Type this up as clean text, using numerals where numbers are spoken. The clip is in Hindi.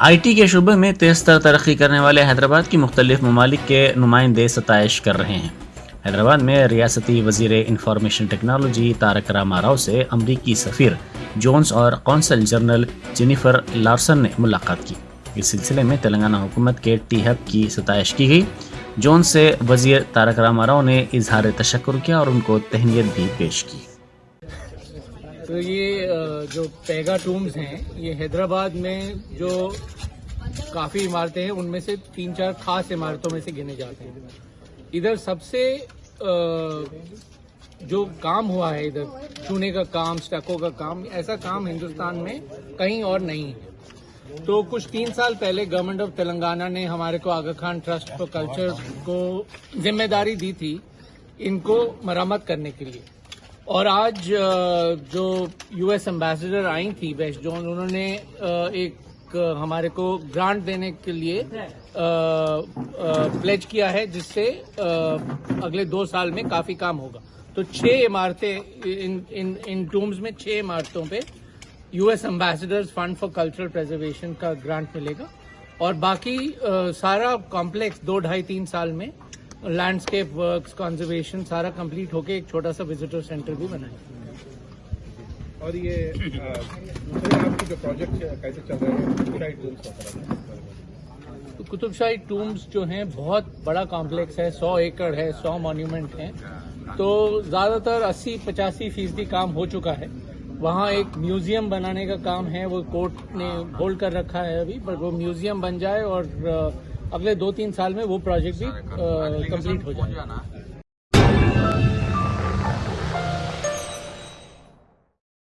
IT के शुबे में तेज तर तरक्की करने वाले हैदराबाद की मुख्तलिफ ममालिक के नुमाइंदे सताइश कर रहे हैं। हैदराबाद में रियासती वजीर इंफॉर्मेशन टेक्नोलॉजी तारक रामा राव से अमरीकी सफ़ीर जोन्स और कौंसल जनरल जेनिफर लार्सन ने मुलाकात की। इस सिलसिले में तेलंगाना हुकूमत के टी-हब की सताइश की गई। जोन्स से वजीर तारक रामा राव ने इजहार तशक्कुर किया और उनको तहनीत भी पेश की। तो ये जो पेगा टूम्स हैं, ये हैदराबाद में जो काफ़ी इमारतें हैं उनमें से 3-4 खास इमारतों में से गिने जाते हैं। इधर सबसे जो काम हुआ है, इधर चूने का काम, स्टको का काम, ऐसा काम हिंदुस्तान में कहीं और नहीं है। तो कुछ 3 साल पहले गवर्नमेंट ऑफ तेलंगाना ने हमारे को आगा खान ट्रस्ट फॉर कल्चर को जिम्मेदारी दी थी इनको मरम्मत करने के लिए। और आज जो यूएस एम्बेसडर आई थी वेस्ट जोन, उन्होंने एक हमारे को ग्रांट देने के लिए प्लेज किया है, जिससे अगले 2 साल में काफी काम होगा। तो 6 इमारतें इन टूम्स में 6 इमारतों पे US ambassadors fund for cultural preservation का ग्रांट मिलेगा और बाकी सारा कॉम्प्लेक्स 2-2.5-3 साल में लैंडस्केप वर्क्स, कंजर्वेशन सारा कंप्लीट होके एक छोटा सा विजिटर सेंटर भी बनाएगा। और ये आपकी जो प्रोजेक्ट कैसे चल रहे हैं? तो कुतुबशाही टूम्स जो हैं बहुत बड़ा कॉम्प्लेक्स है, 100 एकड़ है, 100 मॉन्यूमेंट हैं। तो ज्यादातर 80-85% काम हो चुका है। वहाँ एक म्यूजियम बनाने का काम है, वो कोर्ट ने होल्ड कर रखा है अभी, पर वो म्यूजियम बन जाए और अगले 2-3 साल में वो प्रोजेक्ट भी कंप्लीट हो जाएगा।